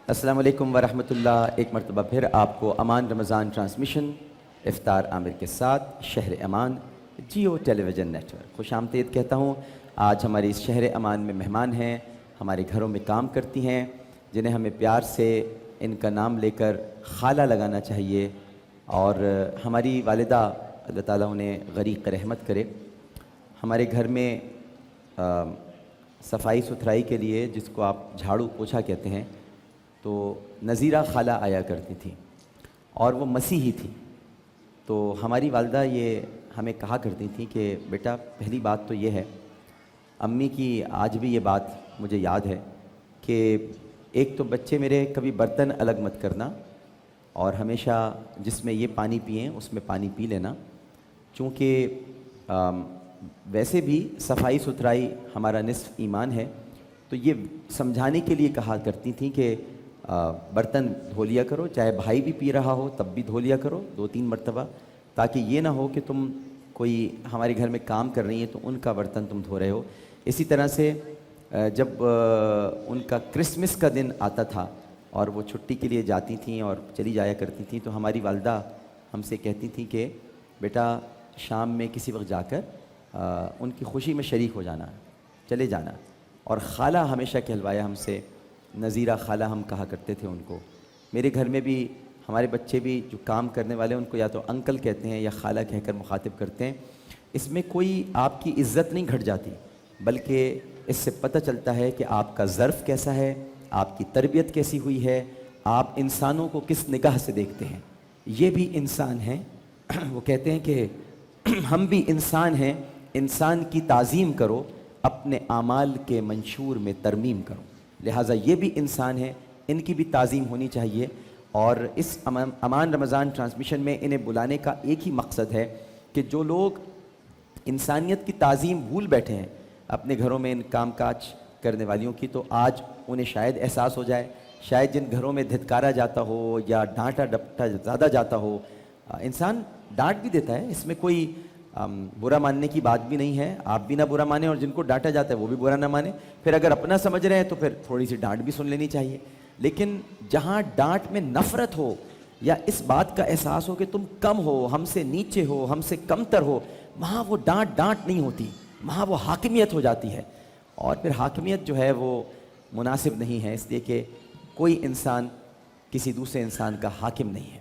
السلام علیکم ورحمۃ اللہ. ایک مرتبہ پھر آپ کو امان رمضان ٹرانسمیشن افطار عامر کے ساتھ شہر امان جیو ٹیلی ویژن نیٹ ورک خوش آمدید کہتا ہوں. آج ہماری اس شہر امان میں مہمان ہیں، ہمارے گھروں میں کام کرتی ہیں، جنہیں ہمیں پیار سے ان کا نام لے کر خالہ لگانا چاہیے. اور ہماری والدہ اللہ تعالیٰ انہیں غریق رحمت کرے. ہمارے گھر میں صفائی ستھرائی کے لیے، جس کو آپ جھاڑو پوچھا کہتے ہیں، تو نظیرہ خالہ آیا کرتی تھیں اور وہ مسیحی تھی. تو ہماری والدہ یہ ہمیں کہا کرتی تھیں کہ بیٹا پہلی بات تو یہ ہے، امی کی آج بھی یہ بات مجھے یاد ہے کہ ایک تو بچے میرے کبھی برتن الگ مت کرنا، اور ہمیشہ جس میں یہ پانی پئیں اس میں پانی پی لینا. چونکہ ویسے بھی صفائی ستھرائی ہمارا نصف ایمان ہے، تو یہ سمجھانے کے لیے کہا کرتی تھیں کہ برتن دھو لیا کرو، چاہے بھائی بھی پی رہا ہو تب بھی دھو لیا کرو 2-3 مرتبہ، تاکہ یہ نہ ہو کہ تم کوئی ہمارے گھر میں کام کر رہی ہیں تو ان کا برتن تم دھو رہے ہو. اسی طرح سے جب ان کا کرسمس کا دن آتا تھا اور وہ چھٹی کے لیے جاتی تھیں اور چلی جایا کرتی تھیں، تو ہماری والدہ ہم سے کہتی تھیں کہ بیٹا شام میں کسی وقت جا کر ان کی خوشی میں شریک ہو جانا، چلے جانا. اور خالہ ہمیشہ کہلوایا ہم سے، نظیرہ خالہ ہم کہا کرتے تھے ان کو. میرے گھر میں بھی ہمارے بچے بھی جو کام کرنے والے ہیں ان کو یا تو انکل کہتے ہیں یا خالہ کہہ کر مخاطب کرتے ہیں. اس میں کوئی آپ کی عزت نہیں گھٹ جاتی، بلکہ اس سے پتہ چلتا ہے کہ آپ کا ظرف کیسا ہے، آپ کی تربیت کیسی ہوئی ہے، آپ انسانوں کو کس نگاہ سے دیکھتے ہیں. یہ بھی انسان ہیں. وہ کہتے ہیں کہ ہم بھی انسان ہیں، انسان کی تعظیم کرو، اپنے اعمال کے منشور میں ترمیم کرو. لہٰذا یہ بھی انسان ہیں، ان کی بھی تعظیم ہونی چاہیے. اور اس امان رمضان ٹرانسمیشن میں انہیں بلانے کا ایک ہی مقصد ہے کہ جو لوگ انسانیت کی تعظیم بھول بیٹھے ہیں اپنے گھروں میں ان کام کاج کرنے والیوں کی، تو آج انہیں شاید احساس ہو جائے. شاید جن گھروں میں دھتکارا جاتا ہو یا ڈانٹا ڈپٹا زیادہ جاتا ہو، انسان ڈانٹ بھی دیتا ہے، اس میں کوئی برا ماننے کی بات بھی نہیں ہے. آپ بھی نہ برا مانیں اور جن کو ڈانٹا جاتا ہے وہ بھی برا نہ مانے. پھر اگر اپنا سمجھ رہے ہیں تو پھر تھوڑی سی ڈانٹ بھی سن لینی چاہیے. لیکن جہاں ڈانٹ میں نفرت ہو یا اس بات کا احساس ہو کہ تم کم ہو، ہم سے نیچے ہو، ہم سے کمتر ہو، وہاں وہ ڈانٹ نہیں ہوتی، وہاں وہ حاکمیت ہو جاتی ہے. اور پھر حاکمیت جو ہے وہ مناسب نہیں ہے، اس لیے کہ کوئی انسان کسی دوسرے انسان کا حاکم نہیں ہے.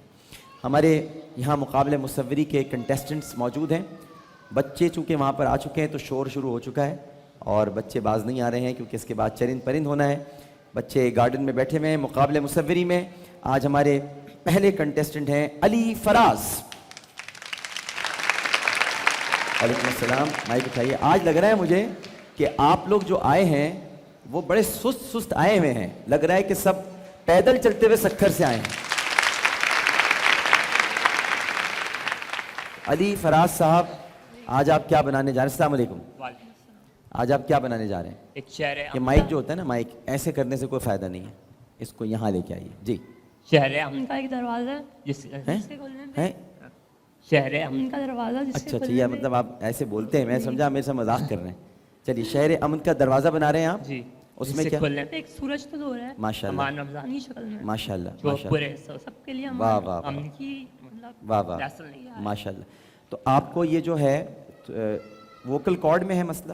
ہمارے یہاں مقابلہ مصوری کے کنٹیسٹنٹس موجود ہیں. بچے چونکہ وہاں پر آ چکے ہیں تو شور شروع ہو چکا ہے، اور بچے باز نہیں آ رہے ہیں کیونکہ اس کے بعد چرند پرند ہونا ہے. بچے گارڈن میں بیٹھے ہوئے ہیں. مقابلہ مصوری میں آج ہمارے پہلے کنٹیسٹنٹ ہیں علی فراز. وعلیکم السلام. مائک اٹھائیے. آج لگ رہا ہے مجھے کہ آپ لوگ جو آئے ہیں وہ بڑے سست آئے ہوئے ہیں، لگ رہا ہے کہ سب پیدل چلتے ہوئے سکھر سے آئے ہیں. علی فراز صاحب، آج آپ کیا بنانے جا رہے ہیں؟ السلام علیکم. آج آپ کیا بنانے جا رہے ہیں؟ ایک شہر یہ مائک جو ہوتا ہے نا، مائک ایسے کرنے سے کوئی فائدہ نہیں ہے، اس کو یہاں لے کے آئیے. جی. شہر امن کا ایک دروازہ جس سے کھولنے پہ شہر امن کا دروازہ جس سے اچھا یہ مطلب آپ ایسے بولتے ہیں، میں سمجھا میرے سے مذاق کر رہے ہیں. چلیے، شہر امن کا دروازہ بنا رہے ہیں آپ. جی. اس میں کیا؟ ایک سورج تو دو رہا ہے ماشاء اللہ، امان رمضان کی شکل میں. ماشاء اللہ، جو پورے سب کے لیے واہ واہ امن کی مطلب واہ واہ ماشاء اللہ. تو آپ کو یہ جو ہے ووکل کارڈ میں ہے مسئلہ،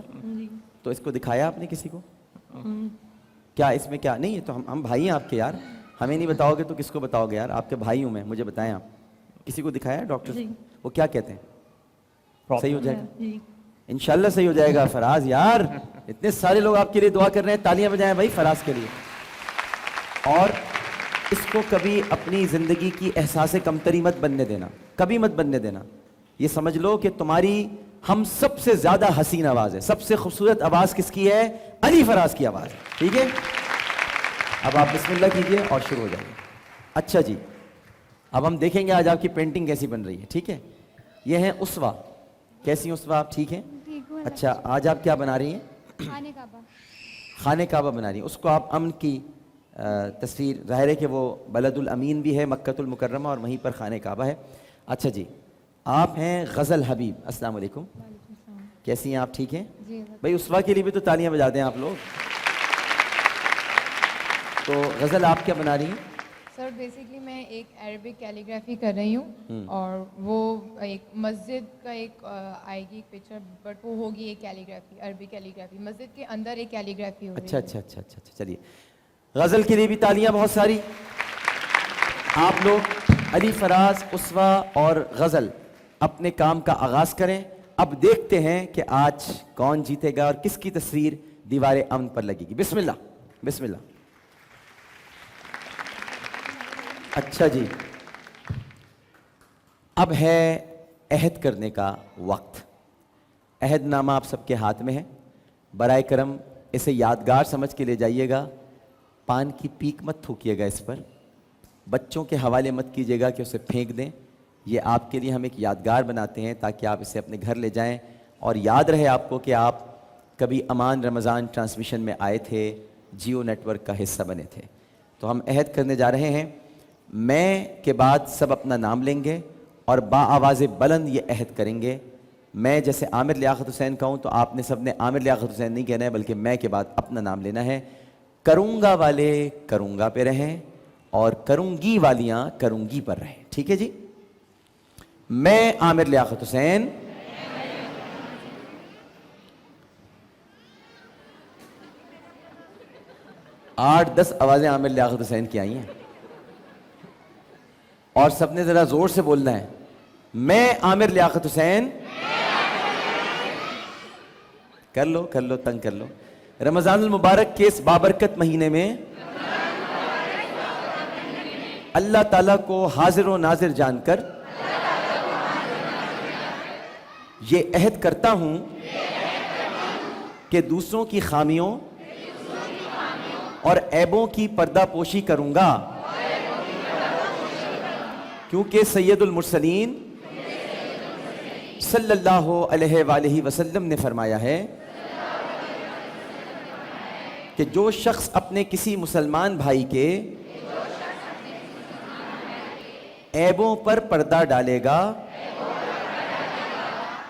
تو اس کو دکھایا آپ نے کسی کو؟ کیا اس میں کیا نہیں ہے؟ تو ہم بھائی ہیں آپ کے یار، ہمیں نہیں بتاؤ گے تو کس کو بتاؤ گے یار؟ آپ کے بھائی ہوں میں، مجھے بتائیں. آپ کسی کو دکھایا ڈاکٹر؟ وہ کیا کہتے ہیں؟ صحیح ہو جائے گا انشاءاللہ، صحیح ہو جائے گا. فراز یار، اتنے سارے لوگ آپ کے لیے دعا کر رہے ہیں، تالیاں بجائیں بھائی فراز کے لیے. اور اس کو کبھی اپنی زندگی کی احساس کمتری مت بننے دینا، کبھی مت بننے دینا. یہ سمجھ لو کہ تمہاری ہم سب سے زیادہ حسین آواز ہے، سب سے خوبصورت آواز کس کی ہے؟ علی فراز کی آواز ہے. ٹھیک ہے، اب آپ بسم اللہ کیجئے اور شروع ہو جائیے. اچھا جی، اب ہم دیکھیں گے آج آپ کی پینٹنگ کیسی بن رہی ہے. ٹھیک ہے، یہ ہیں اسوا. کیسی ہیں اسوا آپ؟ ٹھیک ہیں. اچھا، آج آپ کیا بنا رہی ہیں؟ خانہ کعبہ بنا رہی ہیں. اس کو آپ امن کی تصویر، ظاہر ہے کہ وہ بلد الامین بھی ہے مکۃ المکرمہ اور وہیں پر خانہ کعبہ ہے. اچھا جی، آپ ہیں غزل حبیب. السلام علیکم. کیسی ہیں آپ؟ ٹھیک ہیں بھائی. اسوا کے لیے بھی تو تالیاں بجا دیں آپ لوگ. تو غزل آپ کیا بنا رہی ہیں؟ سر بیسکلی میں ایک عربک کیلیگرافی کر رہی ہوں اور وہ ایک مسجد کا ایک آئے گی پکچر بٹ وہ ہوگی ایک کیلیگرافی عربک کیلیگرافی مسجد کے اندر ایک کیلیگرافی ہوگی. اچھا. چلیے غزل کے لیے بھی تالیاں بہت ساری. آپ لوگ علی فراز اسوہ اور غزل اپنے کام کا آغاز کریں. اب دیکھتے ہیں کہ آج کون جیتے گا اور کس کی تصویر دیوار امن پر لگے گی. بسم اللہ. اچھا جی، اب ہے عہد کرنے کا وقت. عہد نامہ آپ سب کے ہاتھ میں ہے. برائے کرم اسے یادگار سمجھ کے لے جائیے گا. پان کی پیک مت تھوکیے گا اس پر. بچوں کے حوالے مت کیجیے گا کہ اسے پھینک دیں. یہ آپ کے لیے ہم ایک یادگار بناتے ہیں تاکہ آپ اسے اپنے گھر لے جائیں اور یاد رہے آپ کو کہ آپ کبھی امان رمضان ٹرانسمیشن میں آئے تھے، جیو نیٹ ورک کا حصہ بنے تھے. تو ہم عہد کرنے جا رہے ہیں. میں کے بعد سب اپنا نام لیں گے اور آواز بلند یہ عہد کریں گے. میں جیسے عامر لیاقت حسین کہوں تو آپ نے سب نے عامر لیاقت حسین نہیں کہنا ہے بلکہ میں کے بعد اپنا نام لینا ہے. کروں گا والے کروں گا پہ رہیں اور کروں گی والیاں کروں گی پر رہیں. ٹھیک ہے جی؟ میں عامر لیاقت حسین آٹھ 10 آوازیں عامر لیاقت حسین کی آئی ہیں اور سب نے ذرا زور سے بولنا ہے. میں عامر لیاقت حسین کر لو تنگ کر لو. رمضان المبارک کے اس بابرکت مہینے میں اللہ تعالیٰ کو حاضر و ناظر جان کر یہ عہد کرتا ہوں کہ دوسروں کی خامیوں اور عیبوں کی پردہ پوشی کروں گا کیونکہ سید المرسلین صلی اللہ علیہ وآلہ وسلم نے فرمایا ہے کہ جو شخص اپنے کسی مسلمان بھائی کے عیبوں پر پردہ ڈالے گا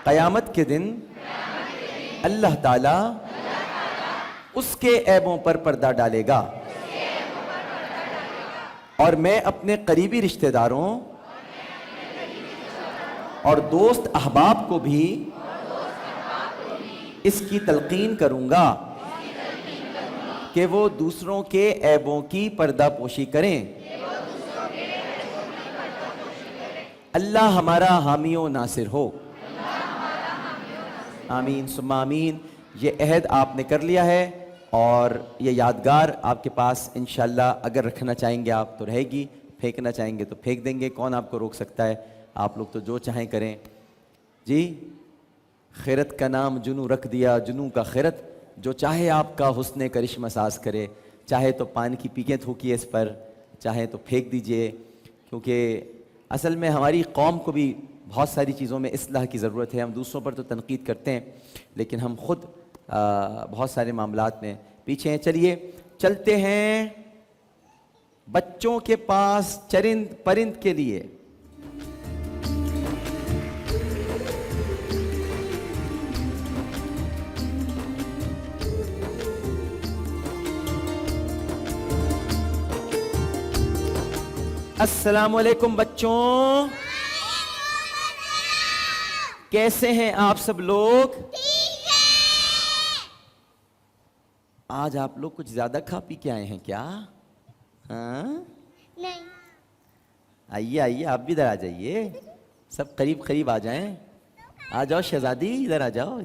قیامت کے دن اللہ تعالیٰ اس کے عیبوں پر پردہ ڈالے گا. اور میں اپنے قریبی رشتہ داروں اور دوست احباب کو بھی اس کی تلقین کروں گا کہ وہ دوسروں کے عیبوں کی پردہ پوشی کریں. اللہ ہمارا حامی و ناصر ہو. آمین ثم آمین. یہ عہد آپ نے کر لیا ہے اور یہ یادگار آپ کے پاس انشاءاللہ اگر رکھنا چاہیں گے آپ تو رہے گی، پھینکنا چاہیں گے تو پھینک دیں گے. کون آپ کو روک سکتا ہے؟ آپ لوگ تو جو چاہیں کریں. جی خیرت کا نام جنو رکھ دیا، جنو کا خیرت. جو چاہے آپ کا حسن کرشمہ ساز کرے. چاہے تو پانی کی پیکیں تھوکیے اس پر، چاہے تو پھینک دیجئے. کیونکہ اصل میں ہماری قوم کو بھی بہت ساری چیزوں میں اصلاح کی ضرورت ہے. ہم دوسروں پر تو تنقید کرتے ہیں لیکن ہم خود بہت سارے معاملات میں پیچھے ہیں. چلیے چلتے ہیں بچوں کے پاس چرند پرند کے لیے. السلام علیکم بچوں، کیسے ہیں آپ سب لوگ؟ آج آپ لوگ کچھ زیادہ کھا پی کے آئے ہیں کیا؟ ہاں نہیں. آئیے آپ بھی ادھر آ جائیے. سب قریب آ جائیں. آ جاؤ شہزادی، ادھر آ جاؤ.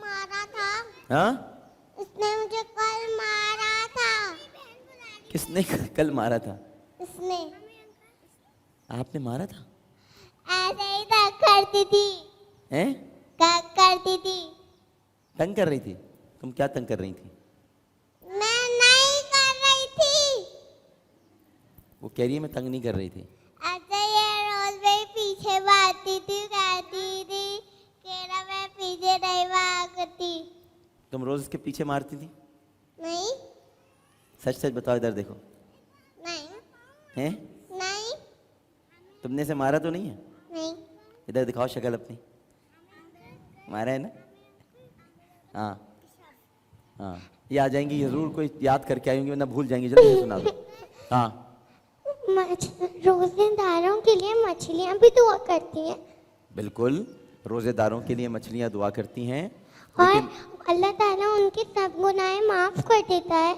مارا تھا. ہاں اس نے مجھے کل مارا تھا. کس نے کل مارا تھا؟ اس نے. آپ نے مارا تھا؟ ایسے ہی تنگ کرتی تھی. کرتی تھی. تنگ کر رہی تھی؟ تم کیا تنگ کر رہی تھی؟ میں نہیں کر رہی تھی. وہ کہہ رہی ہے میں تنگ نہیں کر رہی تھی. ایسے یہ روز میرے پیچھے بھاگتی تھی، کہتی تھی کہ میں پیچھے نہیں بھاگتی. تم روز اس کے پیچھے مارتی تھی؟ نہیں. سچ بتاؤ، ادھر دیکھو. نہیں. نہیں. تم نے اسے مارا تو نہیں ہے؟ نہیں. ادھر دکھاؤ شکل اپنی. مارا ہے نا؟ ہاں یہ آ جائیں گی، یہ ضرور کوئی یاد کر کے آئیں گی ورنہ بھول جائیں گی. جلدی سے سنا دو. ہاں روزے داروں کے لیے مچھلیاں بھی دعا کرتی ہیں. بالکل، روزے داروں کے لیے مچھلیاں دعا کرتی ہیں، اور لیکن اللہ تعالیٰ ان کی سب گناہیں معاف کر دیتا ہے.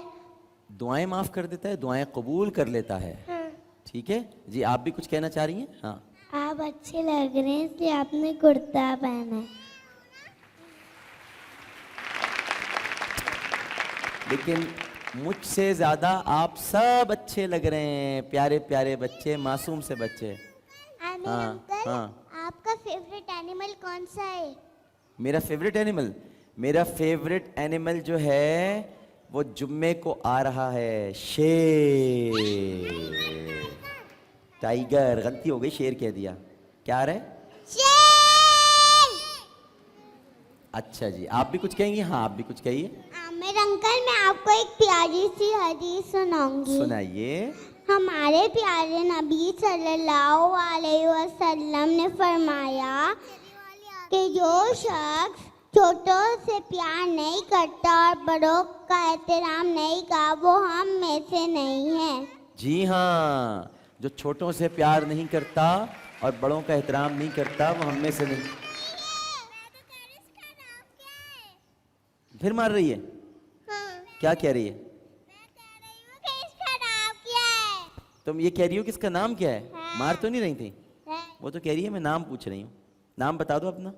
دعائیں معاف کر دیتا ہے، دعائیں قبول کر لیتا ہے. ہاں. ٹھیک ہے جی، آپ بھی کچھ کہنا چاہ رہی ہیں؟ ہاں. آپ اچھے لگ رہے ہیں اس لیے آپ نے کرتا پہنا ہے. لیکن مجھ سے زیادہ آپ سب اچھے لگ رہے ہیں، پیارے پیارے بچے، معصوم سے بچے. عامر ہاں انکل، ہاں. آپ کا فیوریٹ اینیمل کون سا ہے؟ میرا فیوریٹ اینیمل، میرا فیوریٹ اینیمل جو ہے وہ جمعے کو آ رہا ہے، شیر. ٹائیگر، غلطی ہو گئی، شیر کہہ دیا. کیا آ رہا ہے؟ اچھا جی، آپ بھی کچھ کہیں گی؟ ہاں آپ بھی کچھ کہیے. عامر انکل، میں آپ کو ایک پیاری سی حدیث سناؤں گی. سنائیے. ہمارے پیارے نبی صلی اللہ علیہ وسلم نے فرمایا کہ جو شخص چھوٹوں سے پیار نہیں کرتا اور بڑوں کا احترام نہیں کرتا وہ ہم میں سے نہیں ہے. جی ہاں، جو چھوٹوں سے پیار نہیں کرتا اور بڑوں کا احترام نہیں کرتا وہ ہم میں سے نہیں. پھر مار رہی ہے؟ کیا کہہ رہی ہے؟ تم یہ کہہ رہی ہو کہ اس کا نام کیا ہے؟ مار تو نہیں رہی تھی؟ وہ تو کہہ رہی ہے میں نام پوچھ رہی ہوں. نام بتا دو اپنا.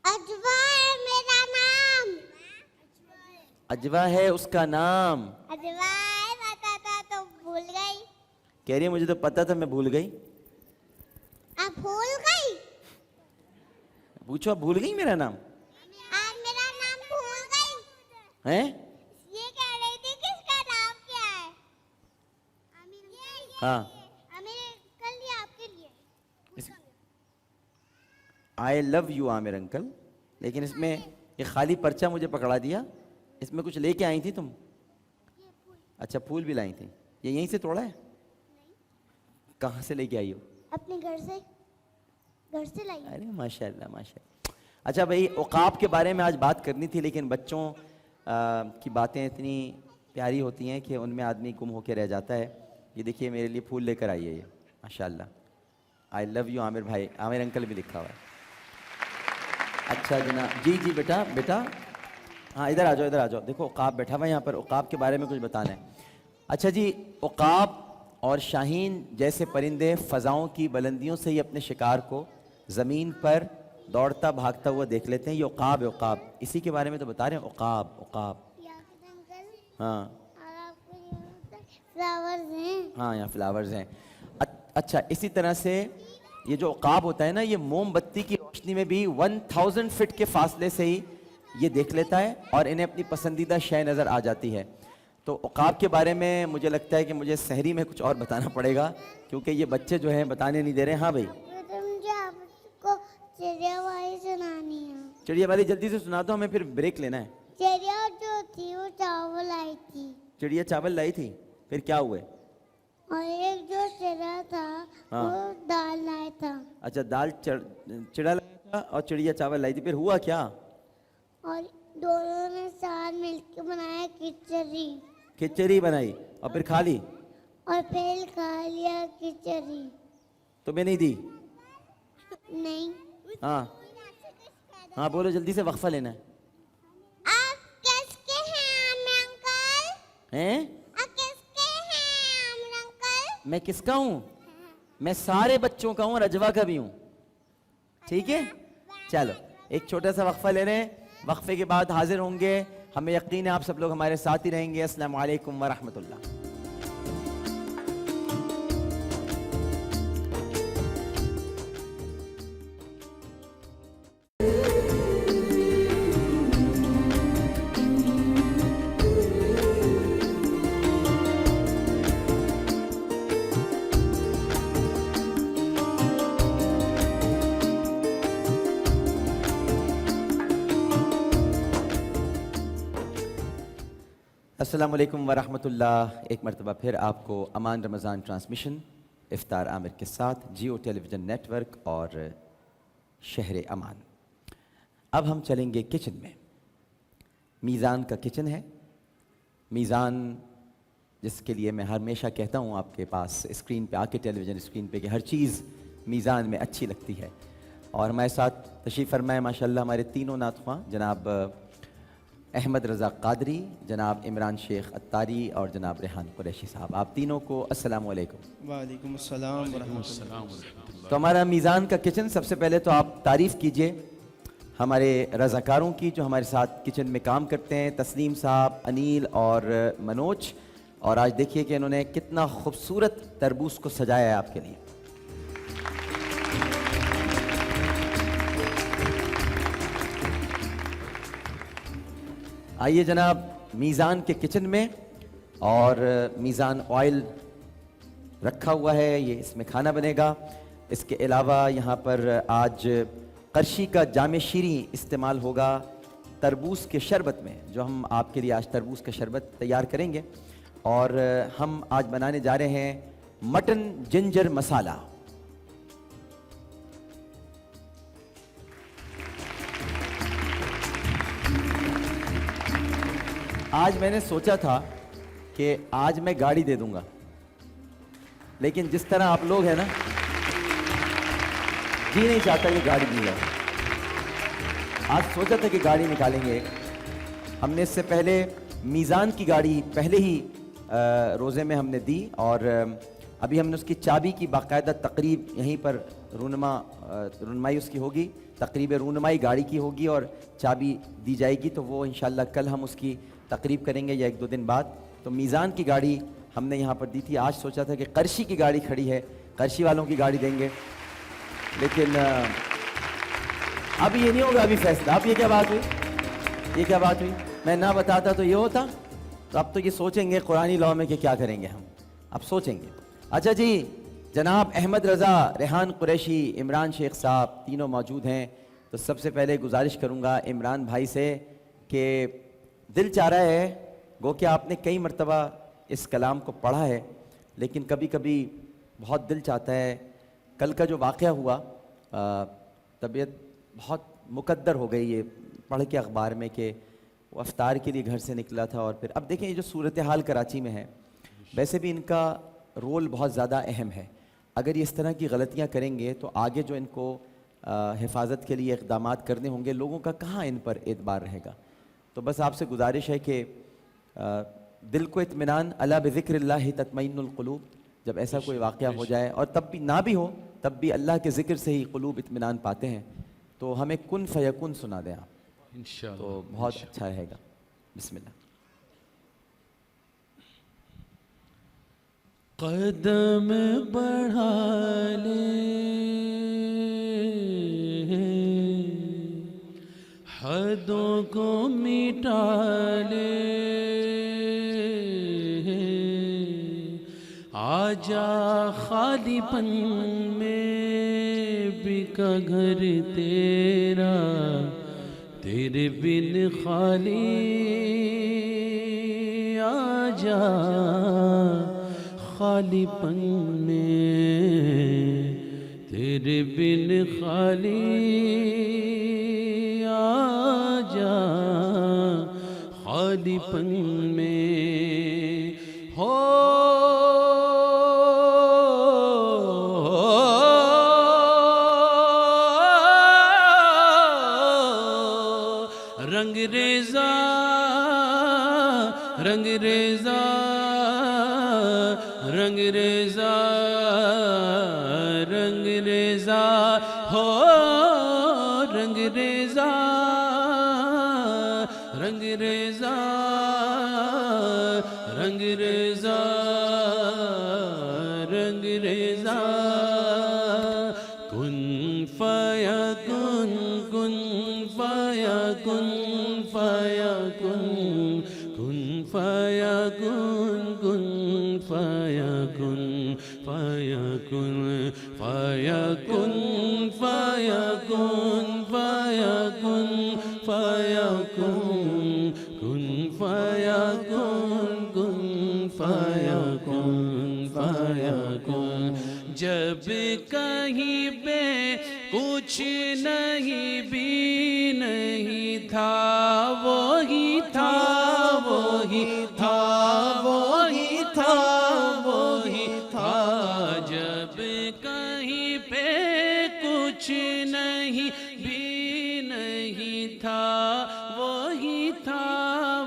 اجوا ہے میرا نام. اجوا ہے اس کا نام. اجوا ہے، پتا تھا تو بھول گئی. کہہ رہی ہے مجھے تو پتا تھا میں بھول گئی. آپ بھول گئی؟ پوچھو اب بھول گئی میرا نام؟ آپ میرا نام بھول گئی؟ ہیں؟ یہ کہہ رہی تھی کہ اس کا نام کیا ہے. ہاں. کل یہ آپ کے لیے. آئی لو یو عامر انکل. لیکن اس میں یہ خالی پرچہ مجھے پکڑا دیا. اس میں کچھ لے کے آئی تھی تم؟ اچھا پھول بھی لائی تھی. یہ یہیں سے توڑا ہے؟ کہاں سے لے کے آئی ہو؟ اپنے گھر سے لائی. ارے ماشاء اللہ ماشاء اللہ. اچھا بھائی، عقاب کے بارے میں آج بات کرنی تھی، لیکن بچوں کی باتیں اتنی پیاری ہوتی ہیں کہ ان میں آدمی گم ہو کے رہ جاتا ہے. یہ دیکھیے میرے لیے پھول لے کر آئی ہے یہ، ماشاء اللہ. آئی لو یو عامر بھائی. عامر انکل بھی لکھا ہوا ہے. اچھا جناب. جی جی بیٹا بیٹا، ہاں ادھر آ جاؤ ادھر آ جاؤ. دیکھو عقاب بیٹھا ہوا ہے یہاں پر، عقاب کے بارے میں کچھ بتانا ہے. اچھا جی، عقاب اور شاہین جیسے پرندے فضاؤں کی بلندیوں سے ہی اپنے شکار کو زمین پر دوڑتا بھاگتا ہوا دیکھ لیتے ہیں. یہ عقاب ہے، عقاب. اسی کے بارے میں تو بتا رہے ہیں، عقاب عقاب. ہاں فلاورز ہیں. ہاں یہاں فلاورز ہیں. اچھا اسی طرح سے یہ جو عقاب ہوتا ہے نا، یہ موم بتی کی روشنی میں بھی 1000 فٹ کے فاصلے سے ہی یہ دیکھ لیتا ہے اور انہیں اپنی پسندیدہ شے نظر آ جاتی ہے. تو عقاب کے بارے میں مجھے لگتا ہے کہ مجھے سحری میں کچھ اور بتانا پڑے گا، کیونکہ یہ بچے جو ہیں بتانے نہیں دے رہے. ہاں بھائی مجھے آپ کو چڑیا والی سنانی ہے. چڑیا والی جلدی سے سنا دو، ہمیں پھر بریک لینا ہے. چڑیا جو تھی وہ چاول لائی تھی. چڑیا چاول لائی تھی، پھر کیا ہوئے؟ اور ایک جو چڑیا تھا وہ دال لایا تھا. اچھا دال چڑا لایا تھا اور چڑیا چاول لائی تھی، پھر ہوا کیا؟ اور دونوں نے ساتھ مل کے بنایا کھچڑی. کھچڑی بنائی اور پھر کھا لی؟ اور پھر کھا لیا کھچڑی. تمہیں نہیں دی؟ نہیں. ہاں ہاں بولو جلدی سے، وقفہ لینا ہے. آپ کس کے ہیں عامر انکل؟ ہیں؟ آپ کس کے ہیں عامر انکل؟ میں کس کا ہوں؟ میں سارے بچوں کا ہوں اور اجوا کا بھی ہوں. ٹھیک ہے چلو ایک چھوٹا سا وقفہ لے رہے ہیں، وقفے کے بعد حاضر ہوں گے. ہمیں یقین ہے آپ سب لوگ ہمارے ساتھ ہی رہیں گے. السلام علیکم ورحمۃ اللہ. السلام علیکم ورحمۃ اللہ. ایک مرتبہ پھر آپ کو امان رمضان ٹرانسمیشن افطار عامر کے ساتھ جیو ٹیلی ویژن نیٹ ورک اور شہر امان. اب ہم چلیں گے کچن میں. میزان کا کچن ہے. میزان جس کے لیے میں ہمیشہ کہتا ہوں آپ کے پاس اسکرین پہ آ کے ٹیلی ویژن اسکرین پہ کہ ہر چیز میزان میں اچھی لگتی ہے. اور ہمارے ساتھ تشریف فرمائے ماشاءاللہ ہمارے تینوں نعت خواں جناب احمد رضا قادری, جناب عمران شیخ اتاری اور جناب ریحان قریشی صاحب. آپ تینوں کو السلام علیکم. وعلیکم السلام ورحمۃ اللہ. تو ہمارا میزان کا کچن, سب سے پہلے تو آپ تعریف کیجئے ہمارے رضاکاروں کی جو ہمارے ساتھ کچن میں کام کرتے ہیں, تسلیم صاحب, انیل اور منوج. اور آج دیکھیے کہ انہوں نے کتنا خوبصورت تربوز کو سجایا ہے آپ کے لیے. آئیے جناب میزان کے کچن میں, اور میزان آئل رکھا ہوا ہے, یہ اس میں کھانا بنے گا. اس کے علاوہ یہاں پر آج قرشی کا جام شیریں استعمال ہوگا تربوز کے شربت میں, جو ہم آپ کے لیے آج تربوز کا شربت تیار کریں گے. اور ہم آج بنانے جا رہے ہیں مٹن جنجر مسالہ. آج میں نے سوچا تھا کہ آج میں گاڑی دے دوں گا, لیکن جس طرح آپ لوگ ہیں نا, جی نہیں چاہتا کہ گاڑی دی جائے. آج سوچا تھا کہ گاڑی نکالیں گے. ہم نے اس سے پہلے میزان کی گاڑی پہلے ہی روزے میں ہم نے دی, اور ابھی ہم نے اس کی چابی کی باقاعدہ تقریب یہیں پر رونمائی اس کی ہوگی, تقریب رونمائی گاڑی کی ہوگی اور چابی دی جائے گی. تو وہ انشاءاللہ کل ہم اس کی تقریب کریں گے یا 1-2 دن بعد. تو میزان کی گاڑی ہم نے یہاں پر دی تھی. آج سوچا تھا کہ قرشی کی گاڑی کھڑی ہے, قرشی والوں کی گاڑی دیں گے, لیکن اب یہ نہیں ہوگا ابھی فیصلہ. اب یہ کیا بات ہوئی, یہ کیا بات ہوئی؟ میں نہ بتاتا تو یہ ہوتا. تو اب تو یہ سوچیں گے قرآنی لاء میں کہ کیا کریں گے ہم, اب سوچیں گے. اچھا جی, جناب احمد رضا, ریحان قریشی, عمران شیخ صاحب تینوں موجود ہیں. تو سب سے پہلے گزارش کروں گا عمران بھائی سے کہ دل چاہ رہا ہے, گو کہ آپ نے کئی مرتبہ اس کلام کو پڑھا ہے, لیکن کبھی کبھی بہت دل چاہتا ہے. کل کا جو واقعہ ہوا, طبیعت بہت مقدر ہو گئی یہ پڑھ کے اخبار میں کہ وہ افطار کے لیے گھر سے نکلا تھا, اور پھر اب دیکھیں یہ جو صورتحال کراچی میں ہے, ویسے بھی ان کا رول بہت زیادہ اہم ہے. اگر یہ اس طرح کی غلطیاں کریں گے تو آگے جو ان کو حفاظت کے لیے اقدامات کرنے ہوں گے, لوگوں کا کہاں ان پر اعتبار رہے گا. تو بس آپ سے گزارش ہے کہ دل کو اطمینان, الا بذکر اللہ تطمئن القلوب, جب ایسا کوئی واقعہ ہو جائے, اور تب بھی نہ بھی ہو تب بھی اللہ کے ذکر سے ہی قلوب اطمینان پاتے ہیں. تو ہمیں کن فیکن سنا دیں آپ انشاءاللہ, تو بہت اچھا رہے گا. بسم اللہ. قدم بڑھا لے, حدوں کو مٹا لے, آجا خالی پن میں بکا گھر تیرا, تیرے بن خالی آجا خالی پن میں, تیرے بن خالی آجا خالی پن میں. ہو رنگ ریزا, رنگ ریزا, رنگ ریزا, رنگ ریزا, ہو رنگ ریزا, رنگ ریزا, رنگ ریزا, رنگ ریزا. کن فیا کن, کن فیا کن, فیا کن, کن فیا کن, کن فیا کن, فیا کن, فیا کن, فیا کن, فیا کن, فیا کن, کن فیا کن, کن فیا کن, فیا کن. جب کہیں پہ کچھ نہیں بھی نہیں تھا, وہ وہی تھا وہی تھا وہی تھا وہی تھا جب کہیں پہ کچھ نہیں بھی نہیں تھا وہی تھا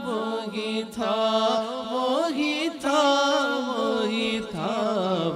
وہی تھا وہی تھا وہی تھا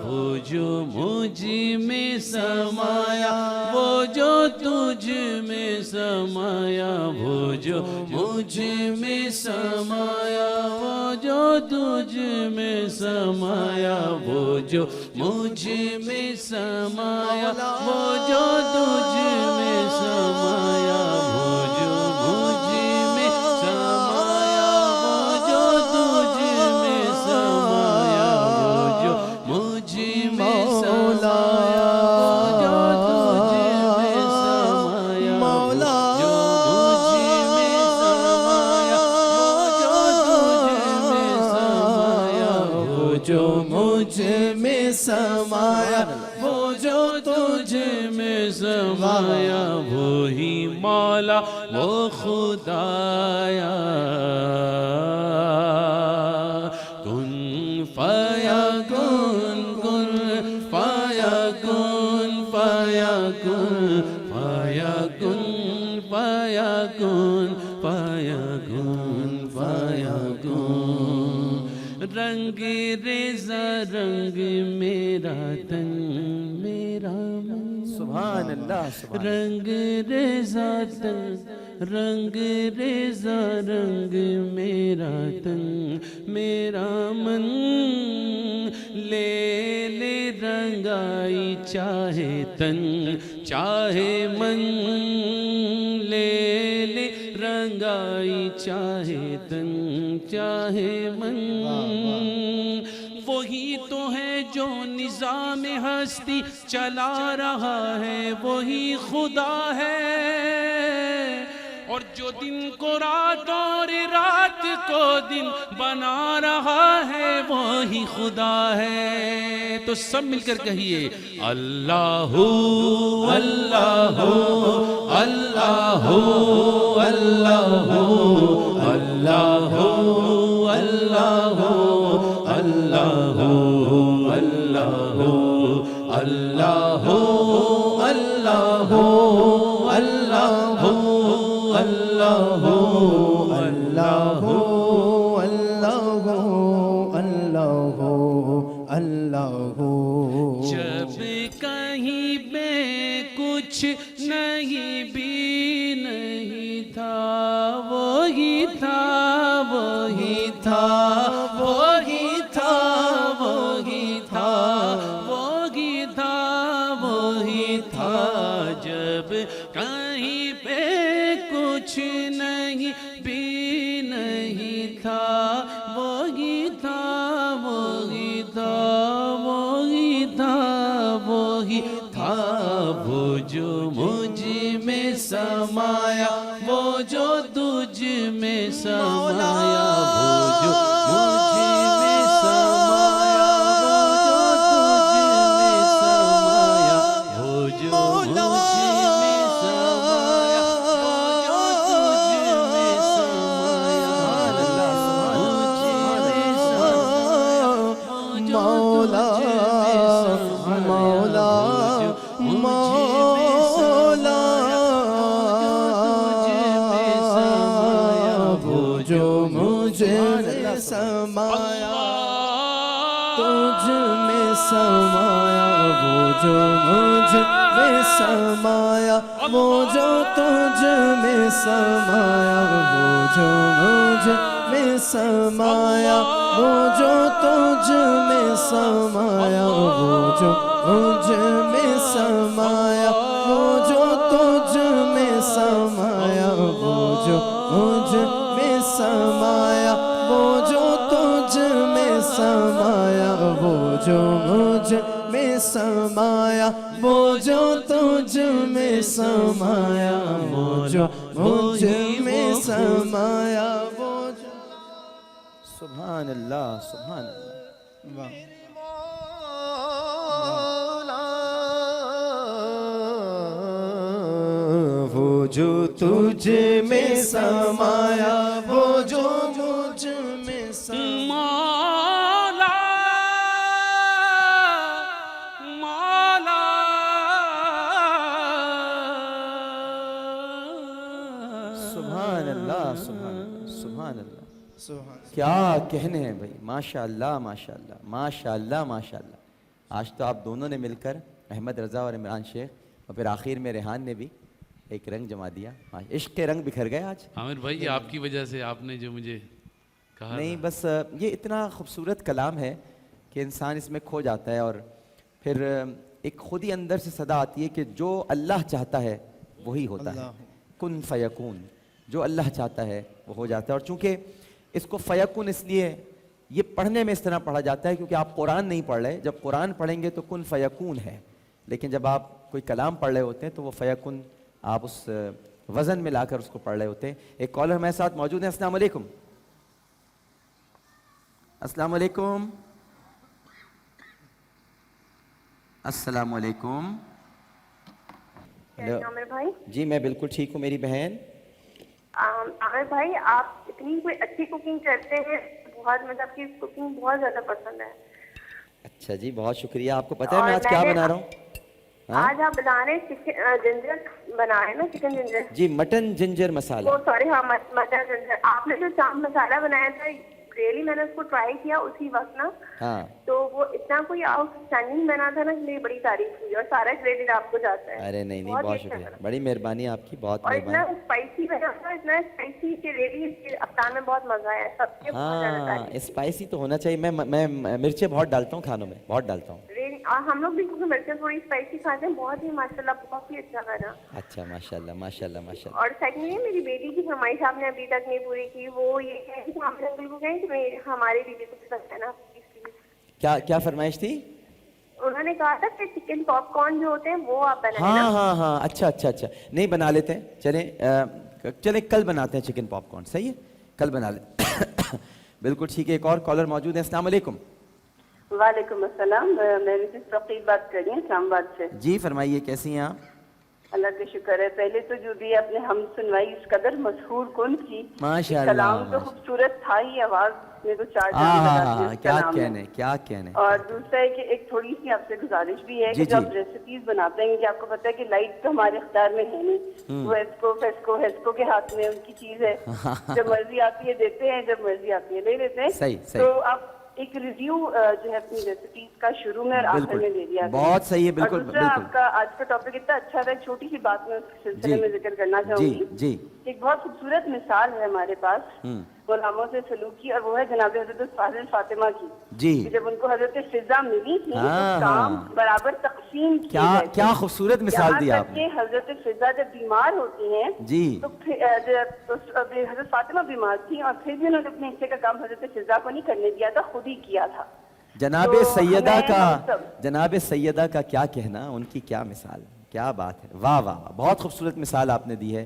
وہ جو مجھ میں سمایا وہ جو تجھ میں سمایا وہ جو مجھ میں سمایا وہ جو تجھ میں سمایا وہ جو مجھ میں سمایا وہ جو تجھ میں سمایا وہ جو مجھ میں سمایا وہ جو تجھ میں سمایا وہ جو مجھ میں سمایا وہ جو تجھ میں سمایا مولا جو مجھ میں سمایا وہ جو مجھ میں سمایا وہ جو تجھ میں سمایا وہی مولا وہ خدایا کن فیا کن کن فیا کن فیا کن فیا کن فیا کن فیا کن فیا کن رنگ ریزہ رنگ میرا تن میرا من سبحان اللہ سبحان رنگ ریزہ تن رنگ ریزہ رنگ میرا تن میرا من لے لے رنگائی چاہے تن چاہے من لے لے رنگائی چاہے تن چاہے من وہی تو ہے جو نظام ہستی چلا رہا ہے وہی خدا ہے اور جو دن کو رات اور رات کو دن بنا رہا ہے وہی خدا ہے تو سب مل کر کہیے اللہ اللہ اللہ اللہ اللہ اللہ اللہ اللہ اللہ اللہ اللہ اللہ اللہ اللہ جب کہیں پہ کچھ نہیں بھی نہیں تھا وہی تھا وہی تھا وہی تھا وہی تھا وہی تھا وہی تھا جب کہیں پہ کچھ نہیں بھی نہیں تھا وہی تھا وہی تھا وہی تھا وہی تھا وہ جو مجھ میں سمایا وہ جو تجھ میں سمایا وہ جو مجھ میں سمایا وہ جو تجھ میں سمایا وہ جو مجھ میں سمایا وہ جو تجھ میں سمایا مولا مولا وہ جو مجھ میں سمایا تجھ میں سمایا وہ جو مجھ میں سمایا وہ جو تجھ میں سمایا وہ جو مجھ میں سمایا وہ جو تجھ میں سمایا وہ جو مجھ میں سمایا وہ جو تجھ میں سمایا وہ جو مجھ میں سمایا وہ جو تجھ میں سمایا وہ جو مجھ میں سمایا وہ جو تجھ میں سمایا وہ جو مجھ میں سمایا وہ جو سبحان اللہ سبحان اللہ وہ جو تجھ میں سمایا سبحان اللہ، سبحان کیا کہنے ہیں بھائی، ماشاء اللہ ماشاء اللہ ماشاء اللہ ماشاء اللہ. آج تو آپ دونوں نے مل کر، احمد رضا اور عمران شیخ، اور پھر آخر میں ریحان نے بھی ایک رنگ جما دیا. عشق کے رنگ بکھر گئے آج. عامر بھائی یہ آپ کی وجہ سے، آپ نے جو مجھے کہا نہیں بس یہ اتنا خوبصورت کلام ہے کہ انسان اس میں کھو جاتا ہے، اور پھر ایک خود ہی اندر سے صدا آتی ہے کہ جو اللہ چاہتا ہے وہی ہوتا ہے. کن فیکون، جو اللہ چاہتا ہے وہ ہو جاتا ہے. اور چونکہ اس کو فیکون اس لیے یہ پڑھنے میں اس طرح پڑھا جاتا ہے کیونکہ آپ قرآن نہیں پڑھ رہے. جب قرآن پڑھیں گے تو کن فیکون ہے، لیکن جب آپ کوئی کلام پڑھ رہے ہوتے ہیں تو وہ فیکون آپ اس وزن میں لا کر اس کو پڑھ رہے ہوتے ہیں. ایک کالر ہمارے ساتھ موجود ہیں. السلام علیکم. السلام علیکم. السلام علیکم. عامر بھائی. جی میں بالکل ٹھیک ہوں میری بہن. عامر بھائی آپ اتنی کوئی اچھی کوکنگ کرتے ہیں، بہت مجھے آپ کی کوکنگ بہت زیادہ پسند ہے. اچھا جی بہت شکریہ. آپ کو پتہ ہے میں آج کیا بنا رہا ہوں؟ آج آپ بنا رہے ہیں جنجر بنا رہے ہیں نا، چکن جنجر. جی مٹن جنجر مسالہ. وہ سوری ہاں مٹن جنجر. آپ نے جو چاند مسالہ بنایا تھا ریئلی میں نے اس کو ٹرائی کیا اسی وقت نا، ہاں تو وہ اتنا کوئی آؤٹ اسٹینڈنگ بنا تھا نا کہ میری بڑی تعریف ہوئی، اور سارا کریڈٹ آپ کو جاتا ہے. ارے نہیں بہت شکریہ، بڑی مہربانی آپ کی، بہت اور اتنا مہربانی. اسپائسی بنا تھا، اتنا اسپائسی کہ ریئلی افطار میں بہت مزہ آیا سب کے. ہاں اسپائسی تو ہونا چاہیے. میں مرچیں بہت ڈالتا ہوں کھانوں میں، بہت ڈالتا ہوں. ہم لوگ بھی کیونکہ مرچیں تھوڑی اسپائسی کھاتے ہیں. بہت ہی ماشاء اللہ بہت ہی اچھا کھانا. اچھا ماشاء اللہ ماشاء اللہ ماشاء اللہ. اور سیکنڈلی میری بیٹی کی فرمائش آپ نے ابھی تک نہیں پوری کی. وہ یہ کہیں کہ ہم انکل کو کہیں کہ ہمارے بیٹی کو پسند ہے نا. کیا فرمائش تھی؟ انہوں نے کہا تھا کہ چکن پاپ کارن جو ہوتے ہیں وہ آپ بنائیں. ہاں اچھا نہیں بنا لیتے ہیں. چلیں کل بناتے ہیں چکن پاپ کارن. صحیح ہے کل بنا لیں. بالکل ٹھیک ہے. ایک اور کالر موجود ہے. السلام علیکم. وعلیکم السلام. میں مسز رقیب بات کر رہی ہوں اسلام آباد سے. جی فرمائیے کیسی ہیں آپ؟ اللہ کا شکر ہے. پہلے تو جو بھی آپ نے ہم سنوائی اس قدر مشہور کن کی، ماشاء اللہ. کلام تو خوبصورت تھا ہی، آواز میں تو چار کیا کہنے. اور دوسرا ہے کہ ایک تھوڑی سی آپ سے گزارش بھی ہے کہ جب ریسیپیز بناتے ہیں کہ آپ کو پتہ ہے کہ لائٹ تو ہمارے اختیار میں ہے نہیں، وہ ہیسکو کے ہاتھ میں ان کی چیز ہے. جب مرضی آتی ہے دیتے ہیں، جب مرضی آتی ہے لے لیتے ہیں. تو آپ ایک ریویو جو ہے اپنی ریسیپیز کا شروع میں اور آخر میں دے دیا. بہت صحیح ہے. بالکل دوسرا آپ کا آج کا ٹاپک اتنا اچھا تھا. ایک چھوٹی سی بات میں اس سلسلے میں ذکر کرنا چاہوں گی. ایک بہت خوبصورت مثال ہے ہمارے پاس غلاموں سے سلوک کی، اور وہ ہے جناب حضرت فاضل فاطمہ کی. جب ان کو حضرت فضا ملی تھی تو کام برابر تقسیم کیا خوبصورت مثال دی آپ نے. حضرت فضا جب بیمار ہوتی ہیں تو حضرت فاطمہ بیمار تھی، اور پھر بھی انہوں نے اپنے حصے کا کام حضرت فضا کو نہیں کرنے دیا تھا، خود ہی کیا تھا. جناب سیدہ کا کیا کہنا، ان کی کیا مثال، کیا بات ہے. واہ واہ بہت خوبصورت مثال آپ نے دی ہے.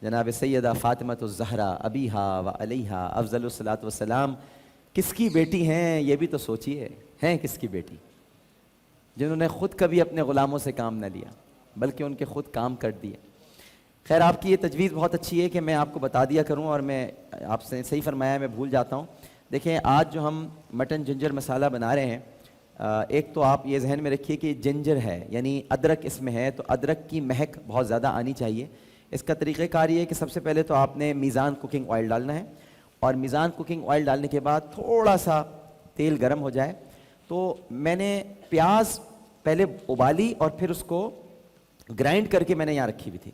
جناب سیدہ فاطمۃ الزہرا ابیہا و علیہا افضل الصلاۃ والسلام کس کی بیٹی ہیں یہ بھی تو سوچئے. ہیں کس کی بیٹی؟ جنہوں نے خود کبھی اپنے غلاموں سے کام نہ لیا بلکہ ان کے خود کام کر دیے. خیر آپ کی یہ تجویز بہت اچھی ہے کہ میں آپ کو بتا دیا کروں، اور میں آپ سے صحیح فرمایا میں بھول جاتا ہوں. دیکھیں آج جو ہم مٹن جنجر مسالہ بنا رہے ہیں، ایک تو آپ یہ ذہن میں رکھیے کہ جنجر ہے یعنی ادرک اس میں ہے، تو ادرک کی مہک بہت زیادہ آنی چاہیے. اس کا طریقہ کار یہ ہے کہ سب سے پہلے تو آپ نے میزان کوکنگ آئل ڈالنا ہے، اور میزان کوکنگ آئل ڈالنے کے بعد تھوڑا سا تیل گرم ہو جائے تو میں نے پیاز پہلے ابالی اور پھر اس کو گرائنڈ کر کے میں نے یہاں رکھی ہوئی تھی.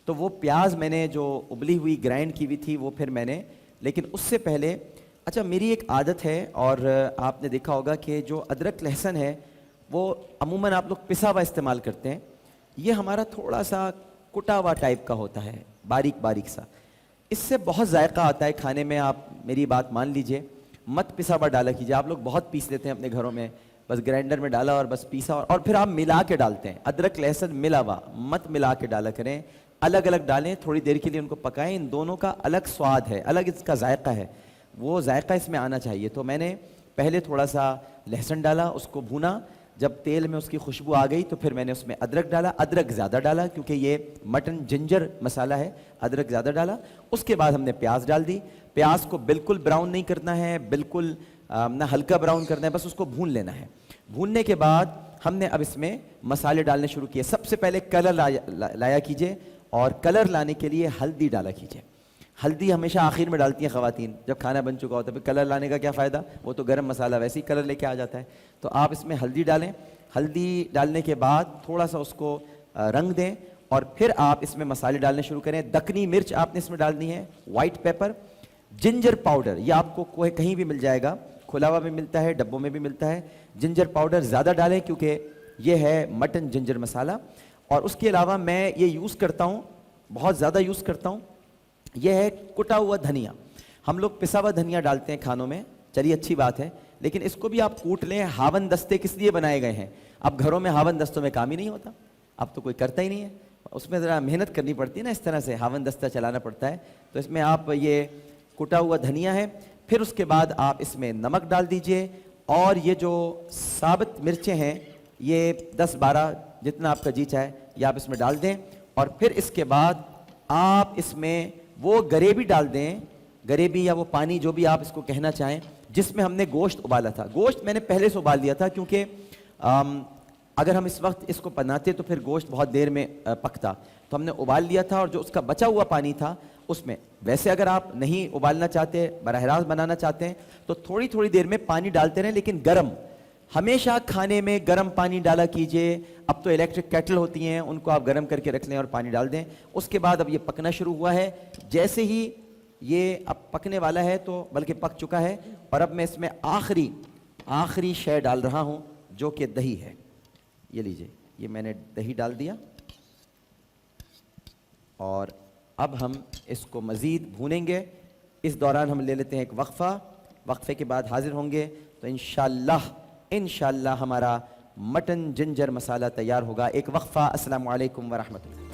تو وہ پیاز میں نے جو ابلی ہوئی گرائنڈ کی ہوئی تھی وہ پھر میں نے، لیکن اس سے پہلے اچھا میری ایک عادت ہے، اور آپ نے دیکھا ہوگا کہ جو ادرک لہسن ہے وہ عموماً آپ لوگ پسا ہوا استعمال کرتے ہیں. یہ ہمارا تھوڑا سا کٹا ہوا ٹائپ کا ہوتا ہے، باریک باریک سا. اس سے بہت ذائقہ آتا ہے کھانے میں. آپ میری بات مان لیجئے، مت پسا ہوا ڈالا کیجئے. آپ لوگ بہت پیس لیتے ہیں اپنے گھروں میں، بس گرائنڈر میں ڈالا اور بس پیسا، اور پھر آپ ملا کے ڈالتے ہیں. ادرک لہسن ملا ہوا مت ملا کے ڈالا کریں، الگ الگ ڈالیں. تھوڑی دیر کے لیے ان کو پکائیں. ان دونوں کا الگ سواد ہے، الگ اس کا ذائقہ ہے، وہ ذائقہ اس میں آنا چاہیے. تو میں نے پہلے تھوڑا سا لہسن ڈالا، اس کو بھونا. جب تیل میں اس کی خوشبو آ گئی تو پھر میں نے اس میں ادرک ڈالا. ادرک زیادہ ڈالا کیونکہ یہ مٹن جنجر مسالہ ہے، ادرک زیادہ ڈالا. اس کے بعد ہم نے پیاز ڈال دی. پیاز کو بالکل براؤن نہیں کرنا ہے، بالکل نہ ہلکا براؤن کرنا ہے، بس اس کو بھون لینا ہے. بھوننے کے بعد ہم نے اب اس میں مسالے ڈالنے شروع کیے. سب سے پہلے کلر لایا کیجئے، اور کلر لانے کے لیے ہلدی ڈالا کیجئے. ہلدی ہمیشہ آخر میں ڈالتی ہیں خواتین جب کھانا بن چکا ہوتا ہے. پھر کلر لانے کا کیا فائدہ, وہ تو گرم مسالہ ویسے ہی کلر لے کے آ جاتا ہے. تو آپ اس میں ہلدی ڈالیں, ہلدی ڈالنے کے بعد تھوڑا سا اس کو رنگ دیں, اور پھر آپ اس میں مسالے ڈالنے شروع کریں. دکنی مرچ آپ نے اس میں ڈالنی ہے, وائٹ پیپر, جنجر پاؤڈر, یہ آپ کو کہیں بھی مل جائے گا, کھلا ہوا بھی ملتا ہے, ڈبوں میں بھی ملتا ہے. جنجر پاؤڈر زیادہ ڈالیں کیونکہ یہ ہے مٹن جنجر مسالہ. اور اس کے علاوہ میں یہ یوز کرتا ہوں, بہت زیادہ یوز کرتا ہوں, یہ ہے کٹا ہوا دھنیا. ہم لوگ پسا ہوا دھنیا ڈالتے ہیں کھانوں میں, چلیے اچھی بات ہے, لیکن اس کو بھی آپ کوٹ لیں. ہاون دستے کس لیے بنائے گئے ہیں؟ اب گھروں میں ہاون دستوں میں کام ہی نہیں ہوتا, اب تو کوئی کرتا ہی نہیں ہے, اس میں ذرا محنت کرنی پڑتی ہے نا, اس طرح سے ہاون دستہ چلانا پڑتا ہے. تو اس میں آپ یہ کٹا ہوا دھنیا ہے, پھر اس کے بعد آپ اس میں نمک ڈال دیجئے, اور یہ جو ثابت مرچیں ہیں یہ 10-12 جتنا آپ کا جی چاہے یہ آپ اس میں ڈال دیں. اور پھر اس کے بعد آپ اس میں وہ گریوی ڈال دیں, گریوی یا وہ پانی جو بھی آپ اس کو کہنا چاہیں, جس میں ہم نے گوشت ابالا تھا. گوشت میں نے پہلے سے ابال دیا تھا کیونکہ اگر ہم اس وقت اس کو بناتے تو پھر گوشت بہت دیر میں پکتا, تو ہم نے ابال لیا تھا. اور جو اس کا بچا ہوا پانی تھا اس میں, ویسے اگر آپ نہیں ابالنا چاہتے, براہ راست بنانا چاہتے ہیں تو تھوڑی تھوڑی دیر میں پانی ڈالتے رہیں, لیکن گرم, ہمیشہ کھانے میں گرم پانی ڈالا کیجئے. اب تو الیکٹرک کیٹل ہوتی ہیں, ان کو آپ گرم کر کے رکھ لیں اور پانی ڈال دیں. اس کے بعد اب یہ پکنا شروع ہوا ہے, جیسے ہی یہ اب پکنے والا ہے تو بلکہ پک چکا ہے, اور اب میں اس میں آخری شے ڈال رہا ہوں جو کہ دہی ہے. یہ لیجئے, یہ میں نے دہی ڈال دیا, اور اب ہم اس کو مزید بھونیں گے. اس دوران ہم لے لیتے ہیں ایک وقفہ, وقفے کے بعد حاضر ہوں گے. تو انشاءاللہ ہمارا مٹن جنجر مسالہ تیار ہوگا. ایک وقفہ. السلام علیکم ورحمۃ اللہ.